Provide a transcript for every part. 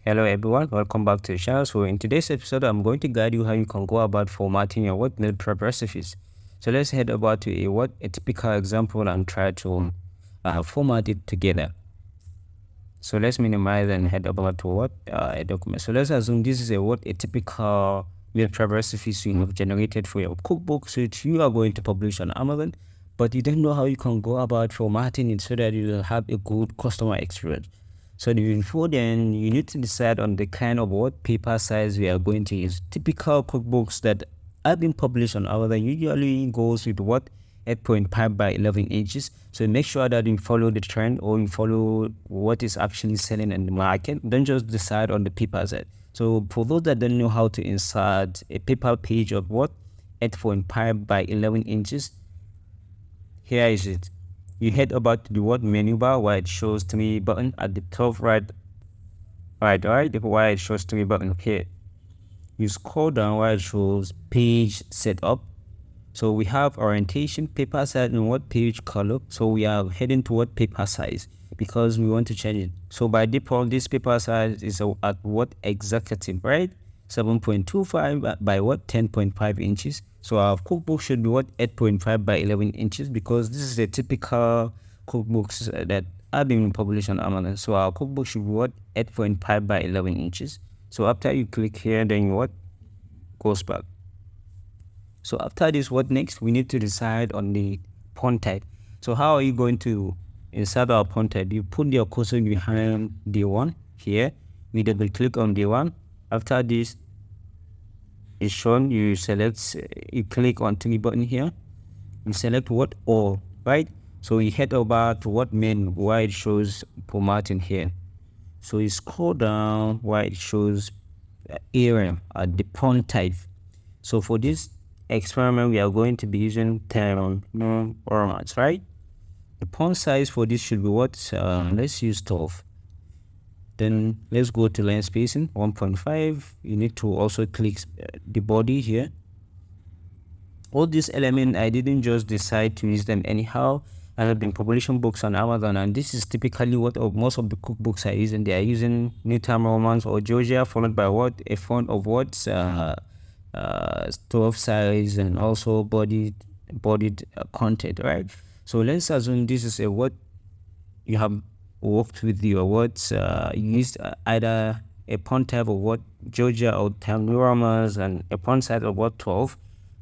Hello everyone, welcome back to the channel. So in today's episode, I'm going to guide you how you can go about formatting your meal prep recipes. So let's head about to a typical example and try to format it together. So let's minimize and head over to a document. So let's assume this is a typical meal prep recipes you have generated for your cookbook, so you are going to publish on Amazon, but you don't know how you can go about formatting it so that you will have a good customer experience. So before then, you need to decide on the kind of paper size we are going to use. Typical cookbooks that have been published on Amazon usually goes with 8.5 by 11 inches. So make sure that you follow the trend or you follow what is actually selling in the market. Don't just decide on the paper size. So for those that don't know how to insert a paper page of 8.5 by 11 inches, here is it. You head over to the menu bar where it shows 3 button at the top right, where it shows 3 button here. You scroll down where it shows page setup. So we have orientation, paper size, and page color. So we are heading toward paper size because we want to change it. So by default, this paper size is at executive, right? 7.25 by 10.5 inches. So our cookbook should be 8.5 by 11 inches because this is a typical cookbooks that are being published on Amazon. So our cookbook should be 8.5 by 11 inches. So after you click here, then goes back. So after this, what next? We need to decide on the font type. So how are you going to insert our font type? You put your cursor behind the one here. We double click on the one. After this is shown, you click on 3 button here. You select all, right? So you head over to main where it shows formatting here. So you scroll down where it shows area at the font type. So for this experiment, we are going to be using 10 formats, right? The font size for this should be let's use 12. Then let's go to line spacing 1.5. You need to also click the body here. All these elements, I didn't just decide to use them anyhow. I have been publishing books on Amazon, and this is typically most of the cookbooks are using. They are using Newton Romans or Georgia, followed by a font of 12 size and also bodied content, right? So let's assume this is you have worked with your used either a font type of Georgia or Times New Romans and a font size of 12.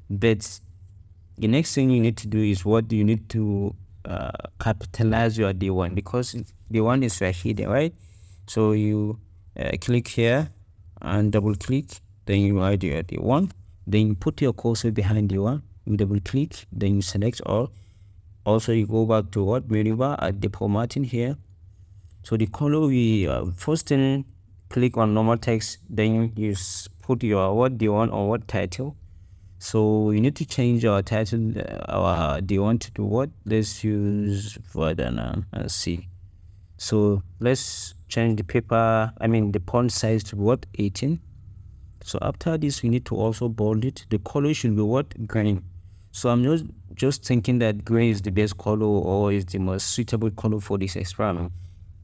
But the next thing you need to do is you need to capitalize your D1 because D1 is right here, right? So you click here and double click, then you write your D1, then you put your cursor behind D1, you double click, then you select all. Also you go back to menu bar at the formatting here. So the color, we first thing click on normal text, then you put your D1 on title. So you need to change our title, our D1 to do let's use further now and see. So let's change the font size to 18. So after this, we need to also bold it. The color should be green. So I'm just thinking that green is the best color or is the most suitable color for this experiment.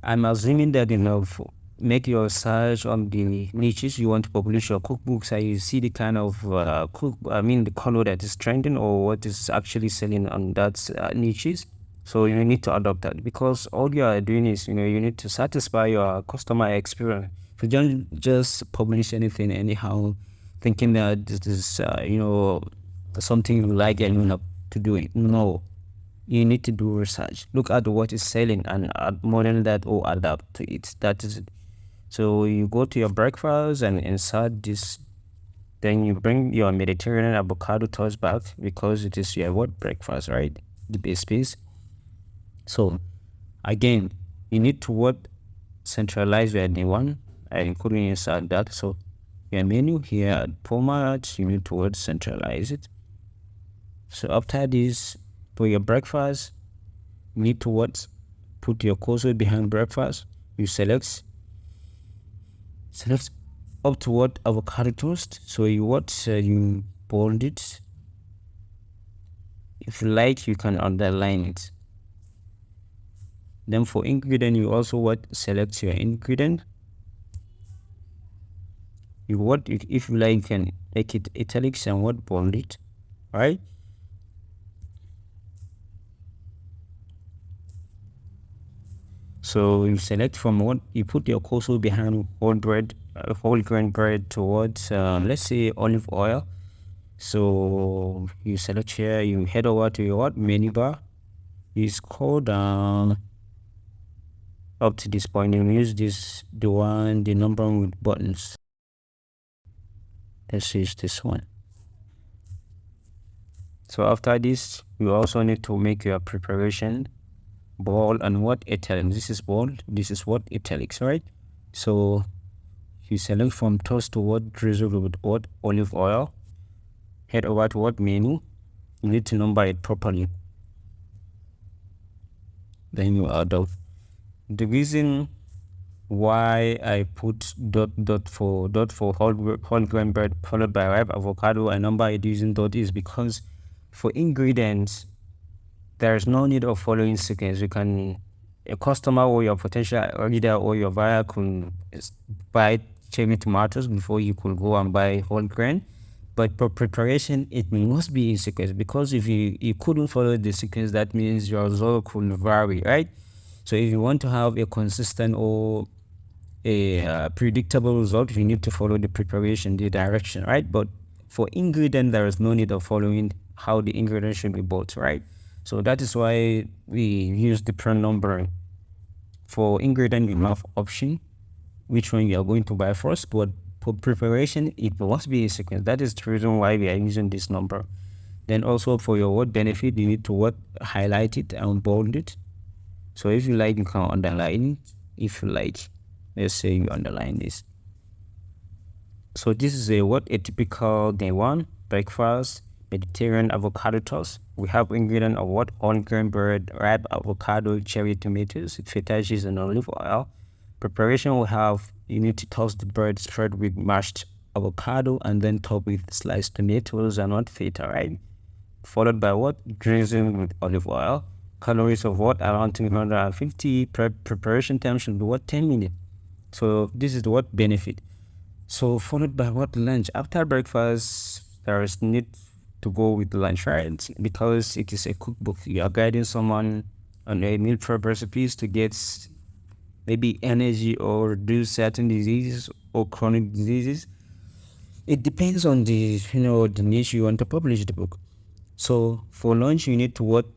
I'm assuming that make your search on the niches you want to publish your cookbooks, and you see the kind of the color that is trending or what is actually selling on that niches. So you need to adopt that because all you are doing is you need to satisfy your customer experience. You don't just publish anything anyhow, thinking that this is something you like and you have to do it. No, you need to do research. Look at what is selling and model that or adapt to it. That is it. So you go to your breakfast and insert this. Then you bring your Mediterranean avocado toast back because it is your breakfast, right? The base piece. So again, you need to centralize your D1 and including inside that. So your menu here at format, you need to centralize it. So after this, for your breakfast, you need to put your cursor behind breakfast. You select up to avocado toast. So you bold it. If you like, you can underline it. Then for ingredient, you also select your ingredient. if you like, you can make it italics and what bold it, right? So you select from what you put your cursor behind whole grain bread towards let's say olive oil. So you select here, you head over to your what menu bar, you scroll down up to this point, you use the number with buttons. Let's use this one. So after this, you also need to make your preparation bold and what italics. This is bold, this is what italics, right? So you select from toast to what drizzle with what olive oil, head over to what menu, you need to number it properly. Then you are done. The reason why I put dot for whole grain bread followed by ripe avocado, I number it using dot is because for ingredients there's no need of following sequence. You can, a customer or your potential reader or your buyer could buy cherry tomatoes before you could go and buy whole grain. But for preparation, it must be in sequence, because if you couldn't follow the sequence, that means your result could vary, right? So if you want to have a consistent or a predictable result, you need to follow the preparation, the direction, right? But for ingredient, there is no need of following how the ingredient should be bought, right? So that is why we use different numbering. For ingredient, you have option, which one you are going to buy first, but for preparation, it must be a sequence. That is the reason why we are using this number. Then also for your word benefit, you need to what highlight it and bold it. So if you like, you can underline it. If you like, let's say you underline this. So this is a typical day one breakfast Mediterranean avocado toast. We have ingredient of what whole grain bread, ripe avocado, cherry tomatoes, feta cheese, and olive oil. Preparation, we have, you need to toast the bread, spread with mashed avocado, and then top with sliced tomatoes and what feta, right? Followed by what drizzling with olive oil. Calories of what around 250. Preparation time should be what 10 minutes. So this is the what benefit. So followed by what lunch. After breakfast, there is need to go with lunch, right? Because it is a cookbook. You are guiding someone on a meal prep recipes to get maybe energy or reduce certain diseases or chronic diseases. It depends on the the niche you want to publish the book. So for lunch, you need to what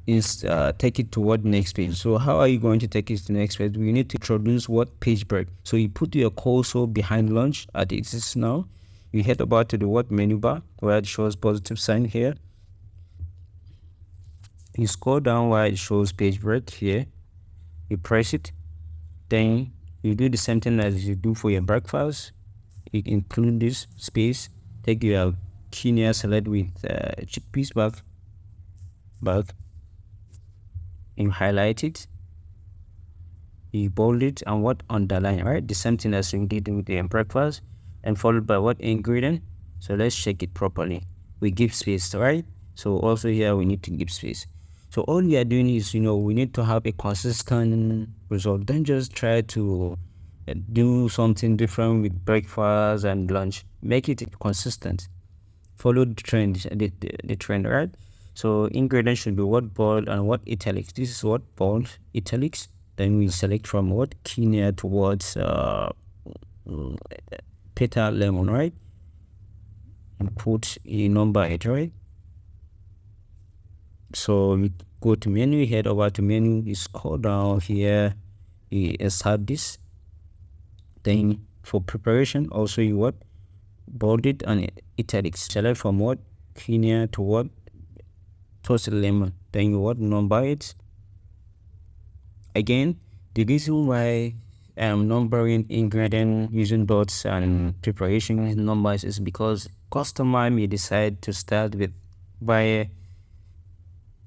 is take it to what next page. So how are you going to take it to the next page? We need to introduce what page break. So you put your cursor behind lunch at it exists now. You head about to the what menu bar where it shows positive sign here. You scroll down where it shows page break here. You press it. Then you do the same thing as you do for your breakfast. You include this space. Take your quinoa salad with chickpeas back. You highlight it, you bold it, and what underline, right? The same thing as you did with the breakfast, and followed by what ingredient. So let's check it properly. We give space, right? So also here we need to give space. So all we are doing is, we need to have a consistent result. Don't just try to do something different with breakfast and lunch. Make it consistent. Follow the trend, the trend, right? So ingredients should be what bold and what italics. This is what bold italics. Then we select from what quinoa towards petal lemon, right? And put a number it, right? So we go to menu, head over to menu, you scroll down here, you insert this. Then for preparation, also you what bold it and italics. Select from what quinoa to what toasted lemon. Then you what number it. Again, the reason why I'm numbering ingredient using dots and preparation numbers is because customer may decide to start with by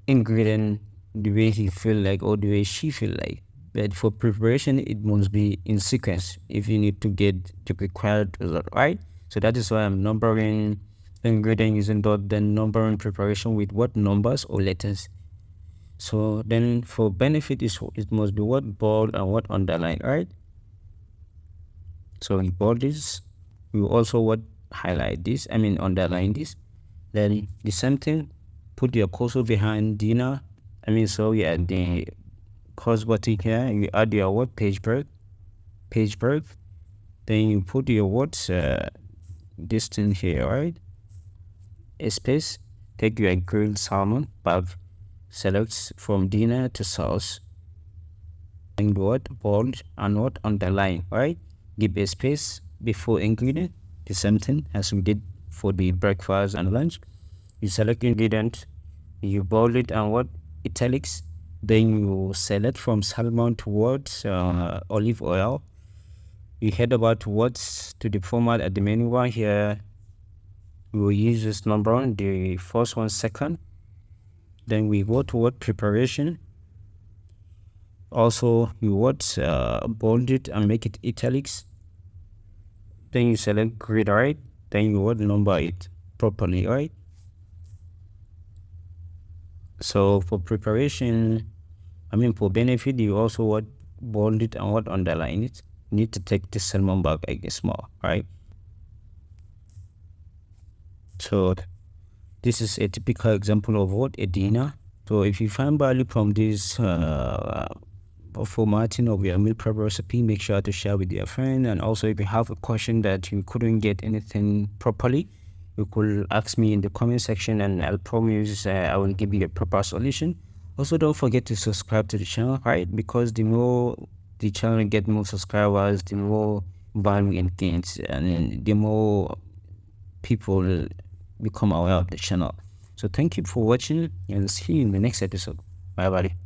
ingredient the way he feel like or the way she feel like. But for preparation, it must be in sequence if you need to get the required result, right? So that is why I'm numbering ingredient using dot, then numbering preparation with what numbers or letters. So then for benefit, it must be what bold and what underline, right? So you bold this. You also what highlight this. Underline this. Then the same thing. Put your cursor behind dinner. So you add the cross button here. You add your what page break. Then you put your words this thing here, right? A space. Take your grilled salmon bag. Select from dinner to sauce. And what bold and what underline, right? Give a space before ingredient. The same thing as we did for the breakfast and lunch. You select ingredient, you bold it and what italics. Then you select from salmon towards olive oil. You head about towards to the format at the menu bar here. We will use this number on the first one second. Then we go toward preparation. Also, you would bold it and make it italics. Then you select grid, right? Then you would number it properly, right? So for preparation, for benefit, you also would bold it and what underline it. You need to take the salmon back, I guess, more, right? So this is a typical example of what a dinner. So if you find value from this formatting of your meal prep recipe, make sure to share with your friend. And also, if you have a question that you couldn't get anything properly, you could ask me in the comment section, and I'll promise I will give you a proper solution. Also, don't forget to subscribe to the channel, right? Because the more the channel get more subscribers, the more value it gains, and the more people become aware of the channel. So thank you for watching, and see you in the next episode. Bye bye.